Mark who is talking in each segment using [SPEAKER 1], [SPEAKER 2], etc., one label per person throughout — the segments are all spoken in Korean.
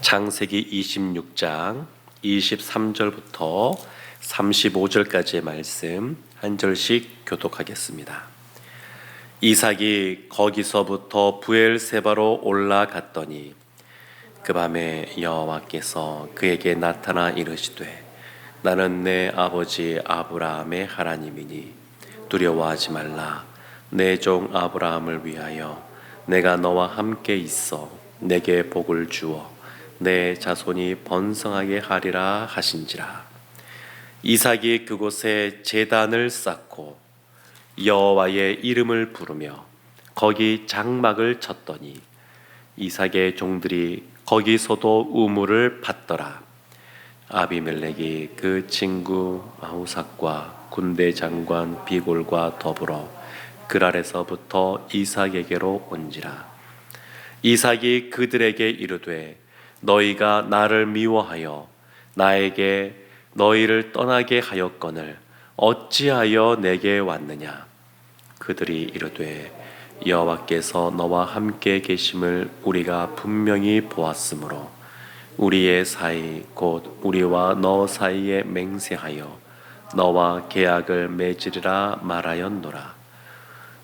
[SPEAKER 1] 창세기 26장 23절부터 35절까지의 말씀 한 절씩 교독하겠습니다. 이삭이 거기서부터 브엘세바로 올라갔더니 그 밤에 여호와께서 그에게 나타나 이르시되 나는 내 아버지 아브라함의 하나님이니 두려워하지 말라. 내 종 아브라함을 위하여 내가 너와 함께 있어 내게 복을 주어 내 자손이 번성하게 하리라 하신지라. 이삭이 그곳에 제단을 쌓고 여호와의 이름을 부르며 거기 장막을 쳤더니 이삭의 종들이 거기서도 우물을 팠더라. 아비멜렉이 그 친구 아우삭과 군대 장관 비골과 더불어 그랄에서부터 이삭에게로 온지라. 이삭이 그들에게 이르되 너희가 나를 미워하여 나에게 너희를 떠나게 하였거늘 어찌하여 내게 왔느냐. 그들이 이르되 여호와께서 너와 함께 계심을 우리가 분명히 보았으므로 우리의 사이 곧 우리와 너 사이에 맹세하여 너와 계약을 맺으리라 말하였노라.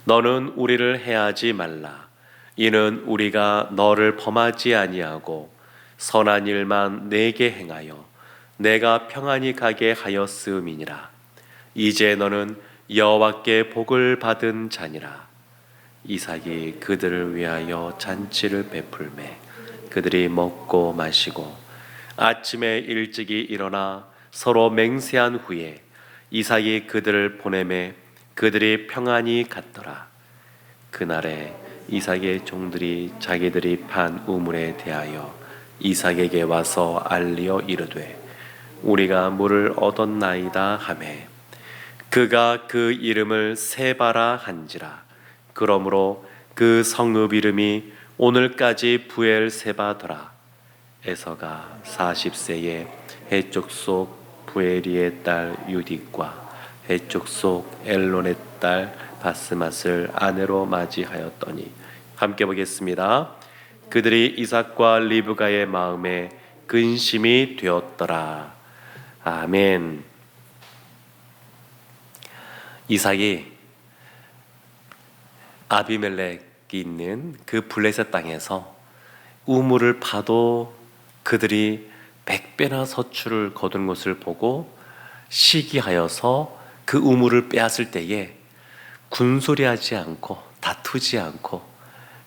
[SPEAKER 1] 너는 우리를 해하지 말라. 이는 우리가 너를 범하지 아니하고 선한 일만 내게 행하여 내가 평안히 가게 하였음이니라. 이제 너는 여호와께 복을 받은 자니라. 이삭이 그들을 위하여 잔치를 베풀매 그들이 먹고 마시고 아침에 일찍이 일어나 서로 맹세한 후에 이삭이 그들을 보내매 그들이 평안히 갔더라. 그날에 이삭의 종들이 자기들이 판 우물에 대하여 이삭에게 와서 알리어 이르되 우리가 물을 얻었나이다 하매 그가 그 이름을 세바라 한지라. 그러므로 그 성읍 이름이 오늘까지 브엘세바더라. 에서가 40세에 해쪽 속 브에리의 딸 유딕과 해쪽 속 엘론의 딸 바스맛을 아내로 맞이하였더니. 함께 보겠습니다. 그들이 이삭과 리브가의 마음에 근심이 되었더라. 아멘. 이삭이 아비멜렉이 있는 그 블레셋 땅에서 우물을 파도 그들이 100배나 서출을 거둔 것을 보고 시기하여서 그 우물을 빼앗을 때에 군소리하지 않고 다투지 않고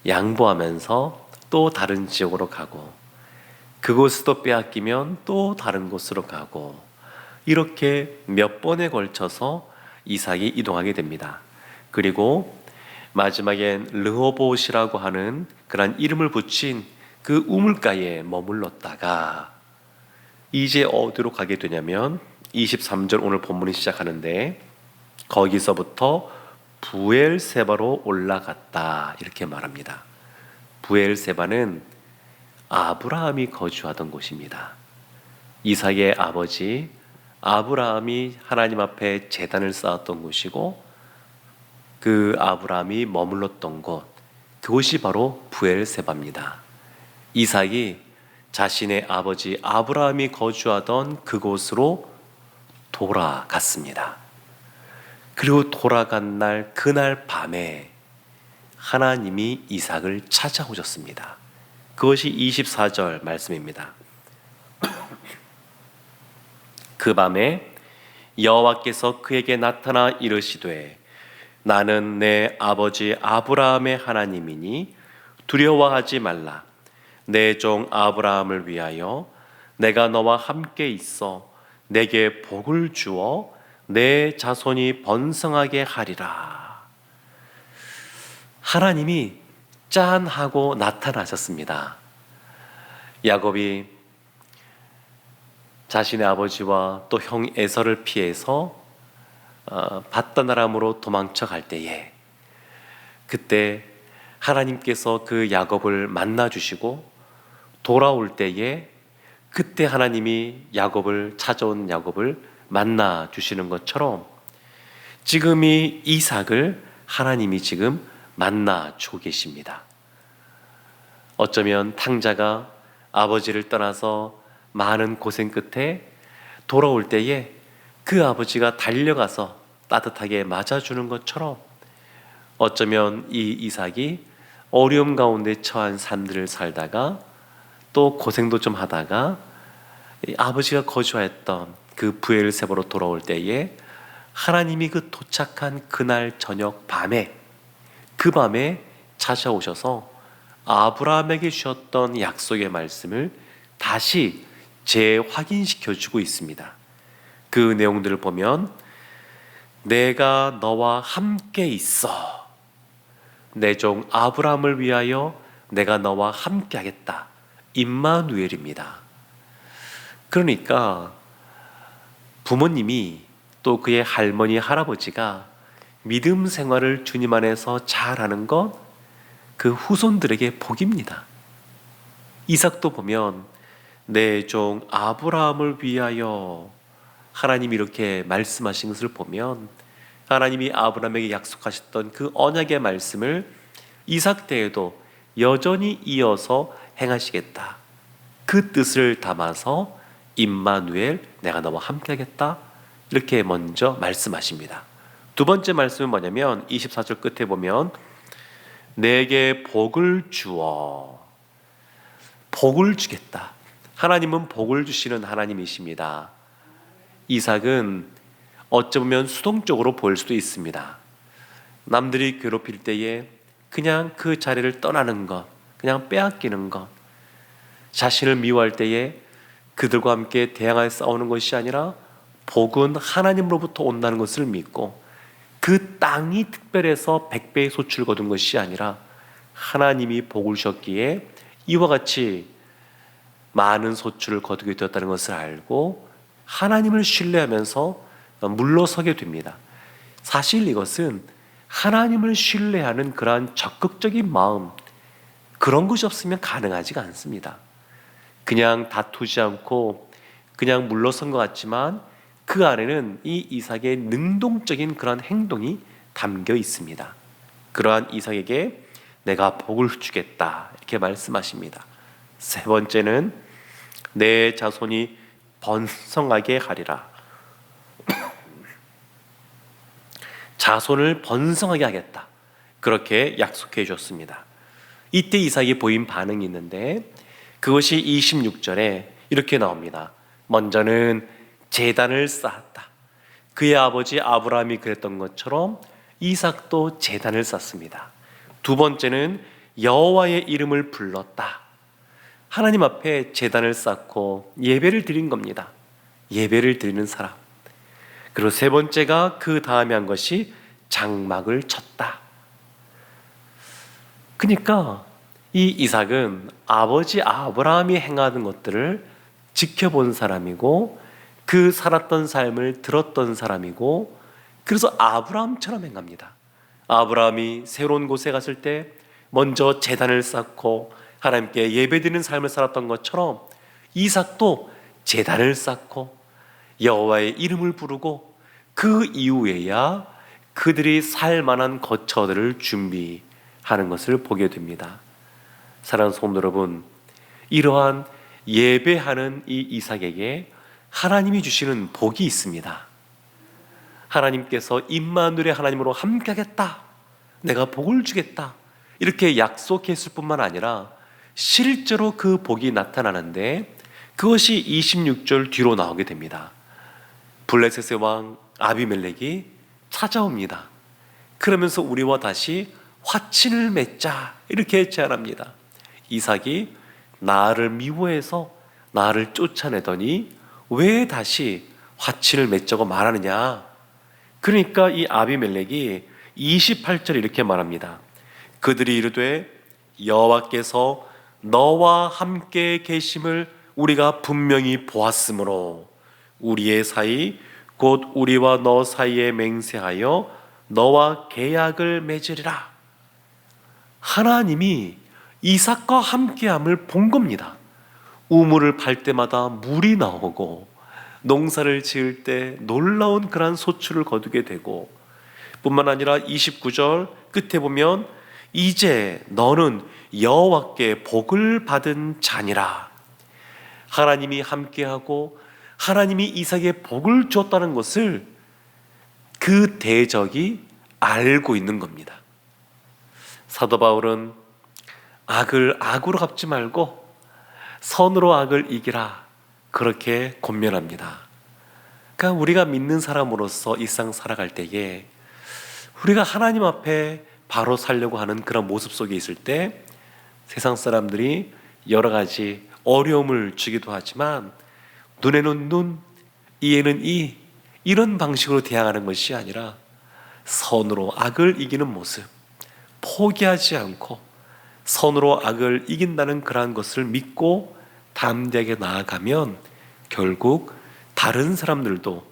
[SPEAKER 1] 양보하면서 또 다른 지역으로 가고 그곳도 빼앗기면 또 다른 곳으로 가고 이렇게 몇 번에 걸쳐서 이삭이 이동하게 됩니다. 그리고 마지막엔 르호봇이라고 하는 그런 이름을 붙인 그 우물가에 머물렀다가 이제 어디로 가게 되냐면 23절 오늘 본문이 시작하는데 거기서부터 브엘세바로 올라갔다 이렇게 말합니다. 브엘세바는 아브라함이 거주하던 곳입니다. 이삭의 아버지 아브라함이 하나님 앞에 제단을 쌓았던 곳이고 그 아브라함이 머물렀던 곳, 그곳이 바로 브엘세바입니다. 이삭이 자신의 아버지 아브라함이 거주하던 그곳으로 돌아갔습니다. 그리고 돌아간 날 그날 밤에 하나님이 이삭을 찾아오셨습니다. 그것이 24절 말씀입니다. 그 밤에 여호와께서 그에게 나타나 이르시되 나는 내 아버지 아브라함의 하나님이니 두려워하지 말라. 내 종 아브라함을 위하여 내가 너와 함께 있어 내게 복을 주어 내 자손이 번성하게 하리라. 하나님이 짠 하고 나타나셨습니다. 야곱이 자신의 아버지와 또 형 에서를 피해서 밧단 아람으로 도망쳐 갈 때에 그때 하나님께서 그 야곱을 만나 주시고 돌아올 때에 그때 하나님이 찾아온 야곱을 만나 주시는 것처럼 지금 이 이삭을 하나님이 지금 만나 주고 계십니다. 어쩌면 탕자가 아버지를 떠나서 많은 고생 끝에 돌아올 때에 그 아버지가 달려가서 따뜻하게 맞아주는 것처럼 어쩌면 이 이삭이 어려움 가운데 처한 삶들을 살다가 또 고생도 좀 하다가 아버지가 거주했던 그 브엘세바로 돌아올 때에 하나님이 그 도착한 그날 저녁 밤에 그 밤에 찾아오셔서 아브라함에게 주셨던 약속의 말씀을 다시 재확인시켜 주고 있습니다. 그 내용들을 보면 내가 너와 함께 있어. 내 종 아브라함을 위하여 내가 너와 함께 하겠다. 임마누엘입니다. 그러니까 부모님이 또 그의 할머니, 할아버지가 믿음 생활을 주님 안에서 잘하는 것, 그 후손들에게 복입니다. 이삭도 보면 내 종 아브라함을 위하여 하나님이 이렇게 말씀하신 것을 보면 하나님이 아브라함에게 약속하셨던 그 언약의 말씀을 이삭 때에도 여전히 이어서 행하시겠다. 그 뜻을 담아서 임마누엘, 내가 너와 함께 하겠다. 이렇게 먼저 말씀하십니다. 두 번째 말씀은 뭐냐면 24절 끝에 보면 내게 복을 주어. 복을 주겠다. 하나님은 복을 주시는 하나님이십니다. 이삭은 어쩌면 수동적으로 보일 수도 있습니다. 남들이 괴롭힐 때에 그냥 그 자리를 떠나는 것, 그냥 빼앗기는 것, 자신을 미워할 때에 그들과 함께 대항하여 싸우는 것이 아니라 복은 하나님으로부터 온다는 것을 믿고 그 땅이 특별해서 100배의 소출을 거둔 것이 아니라 하나님이 복을 주셨기에 이와 같이 많은 소출을 거두게 되었다는 것을 알고 하나님을 신뢰하면서 물러서게 됩니다. 사실 이것은 하나님을 신뢰하는 그러한 적극적인 마음, 그런 것이 없으면 가능하지가 않습니다. 그냥 다투지 않고 그냥 물러선 것 같지만 그 안에는 이 이삭의 능동적인 그런 행동이 담겨 있습니다. 그러한 이삭에게 내가 복을 주겠다 이렇게 말씀하십니다. 세 번째는 내 자손이 번성하게 하리라. 자손을 번성하게 하겠다. 그렇게 약속해 줬습니다. 이때 이삭이 보인 반응이 있는데 그것이 26절에 이렇게 나옵니다. 먼저는 제단을 쌓았다. 그의 아버지 아브라함이 그랬던 것처럼 이삭도 제단을 쌓습니다. 두 번째는 여호와의 이름을 불렀다. 하나님 앞에 제단을 쌓고 예배를 드린 겁니다. 예배를 드리는 사람. 그리고 세 번째가 그 다음에 한 것이 장막을 쳤다. 그러니까 이 이삭은 아버지 아브라함이 행하는 것들을 지켜본 사람이고 그 살았던 삶을 들었던 사람이고 그래서 아브라함처럼 행합니다. 아브라함이 새로운 곳에 갔을 때 먼저 제단을 쌓고 하나님께 예배드리는 삶을 살았던 것처럼 이삭도 제단을 쌓고 여호와의 이름을 부르고 그 이후에야 그들이 살 만한 거처들을 준비하는 것을 보게 됩니다. 사랑하는 성도 여러분, 이러한 예배하는 이 이삭에게 하나님이 주시는 복이 있습니다. 하나님께서 임마누엘의 하나님으로 함께하겠다, 내가 복을 주겠다 이렇게 약속했을 뿐만 아니라 실제로 그 복이 나타나는데 그것이 26절 뒤로 나오게 됩니다. 블레셋의 왕 아비멜렉이 찾아옵니다. 그러면서 우리와 다시 화친을 맺자 이렇게 제안합니다. 이삭이 나를 미워해서 나를 쫓아내더니 왜 다시 화친을 맺자고 말하느냐. 그러니까 이 아비멜렉이 28절에 이렇게 말합니다. 그들이 이르되 여호와께서 너와 함께 계심을 우리가 분명히 보았으므로 우리의 사이 곧 우리와 너 사이에 맹세하여 너와 계약을 맺으리라. 하나님이 이삭과 함께함을 본 겁니다. 우물을 팔 때마다 물이 나오고 농사를 지을 때 놀라운 그런 소출을 거두게 되고 뿐만 아니라 29절 끝에 보면 이제 너는 여호와께 복을 받은 자니라 하나님이 함께하고 하나님이 이삭에게 복을 주었다는 것을 그 대적이 알고 있는 겁니다. 사도 바울은 악을 악으로 갚지 말고 선으로 악을 이기라, 그렇게 권면합니다. 그러니까 우리가 믿는 사람으로서 일상 살아갈 때에 우리가 하나님 앞에 바로 살려고 하는 그런 모습 속에 있을 때 세상 사람들이 여러 가지 어려움을 주기도 하지만 눈에는 눈, 이에는 이, 이런 방식으로 대항하는 것이 아니라 선으로 악을 이기는 모습, 포기하지 않고 선으로 악을 이긴다는 그러한 것을 믿고 담대하게 나아가면 결국 다른 사람들도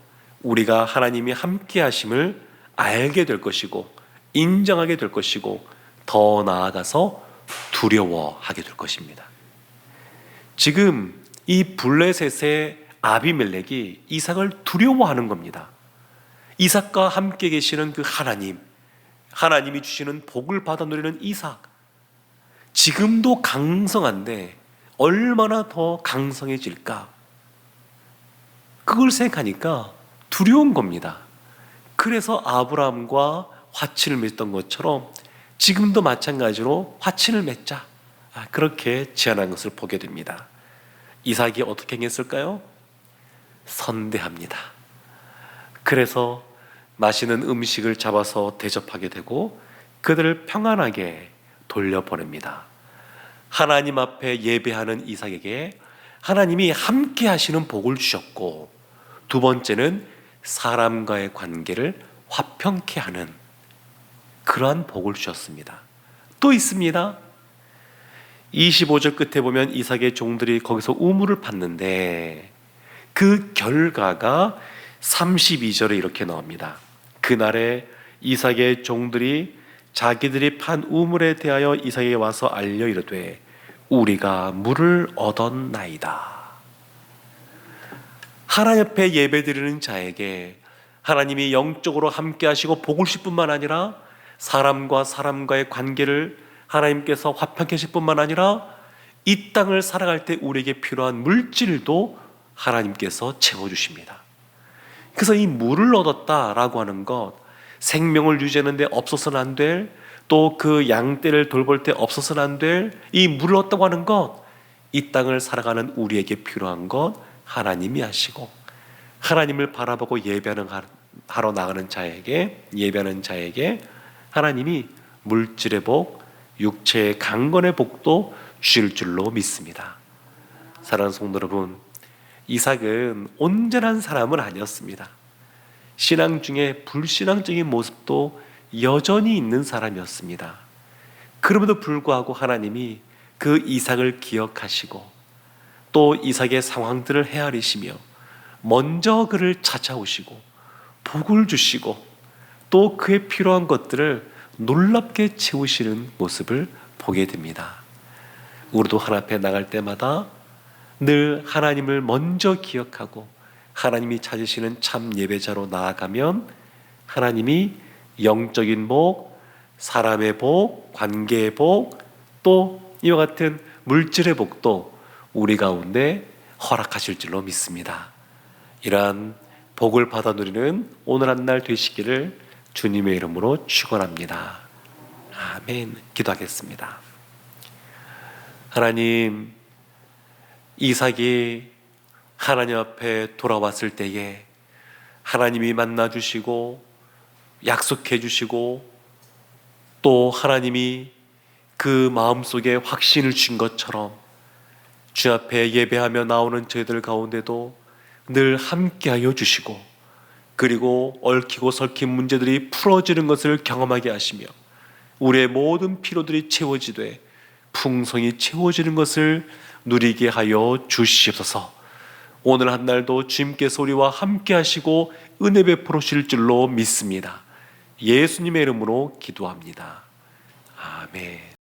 [SPEAKER 1] 우리가 하나님이 함께 하심을 알게 될 것이고 인정하게 될 것이고 더 나아가서 두려워하게 될 것입니다. 지금 이 블레셋의 아비멜렉이 이삭을 두려워하는 겁니다. 이삭과 함께 계시는 그 하나님, 하나님이 주시는 복을 받아 누리는 이삭, 지금도 강성한데 얼마나 더 강성해질까? 그걸 생각하니까 두려운 겁니다. 그래서 아브라함과 화친을 맺던 것처럼 지금도 마찬가지로 화친을 맺자, 그렇게 제안한 것을 보게 됩니다. 이삭이 어떻게 행했을까요? 선대합니다. 그래서 맛있는 음식을 잡아서 대접하게 되고 그들을 평안하게 돌려보냅니다. 하나님 앞에 예배하는 이삭에게 하나님이 함께 하시는 복을 주셨고, 두 번째는 사람과의 관계를 화평케 하는 그러한 복을 주셨습니다. 또 있습니다. 25절 끝에 보면 이삭의 종들이 거기서 우물을 팠는데 그 결과가 32절에 이렇게 나옵니다. 그날에 이삭의 종들이 자기들이 판 우물에 대하여 이삭에게 와서 알려 이르되 우리가 물을 얻었나이다. 하나님 앞에 예배드리는 자에게 하나님이 영적으로 함께 하시고 복을 주실 뿐만 아니라 사람과 사람과의 관계를 하나님께서 화평케 하실 뿐만 아니라 이 땅을 살아갈 때 우리에게 필요한 물질도 하나님께서 채워주십니다. 그래서 이 물을 얻었다라고 하는 것, 생명을 유지하는데 없어서는 안 될, 또 그 양떼를 돌볼 때 없어서는 안 될 이 물을 얻다고 하는 것, 이 땅을 살아가는 우리에게 필요한 것 하나님이 하시고, 하나님을 바라보고 하러 나가는 자에게, 예배하는 자에게 하나님이 물질의 복, 육체의 강건의 복도 주실 줄로 믿습니다. 사랑하는 성도 여러분, 이삭은 온전한 사람은 아니었습니다. 신앙 중에 불신앙적인 모습도 여전히 있는 사람이었습니다. 그럼에도 불구하고 하나님이 그 이삭을 기억하시고 또 이삭의 상황들을 헤아리시며 먼저 그를 찾아오시고 복을 주시고 또 그의 필요한 것들을 놀랍게 채우시는 모습을 보게 됩니다. 우리도 하나님 앞에 나갈 때마다 늘 하나님을 먼저 기억하고 하나님이 찾으시는 참 예배자로 나아가면 하나님이 영적인 복, 사람의 복, 관계의 복, 또 이와 같은 물질의 복도 우리 가운데 허락하실 줄로 믿습니다. 이러한 복을 받아 누리는 오늘 한 날 되시기를 주님의 이름으로 축원합니다. 아멘. 기도하겠습니다. 하나님, 이삭이 하나님 앞에 돌아왔을 때에 하나님이 만나주시고 약속해 주시고 또 하나님이 그 마음속에 확신을 준 것처럼 주 앞에 예배하며 나오는 저희들 가운데도 늘 함께하여 주시고 그리고 얽히고 설킨 문제들이 풀어지는 것을 경험하게 하시며 우리의 모든 필요들이 채워지되 풍성히 채워지는 것을 누리게 하여 주시옵소서. 오늘 한 날도 주님께서 우리와 함께 하시고 은혜 베풀어 주실 줄로 믿습니다. 예수님의 이름으로 기도합니다. 아멘.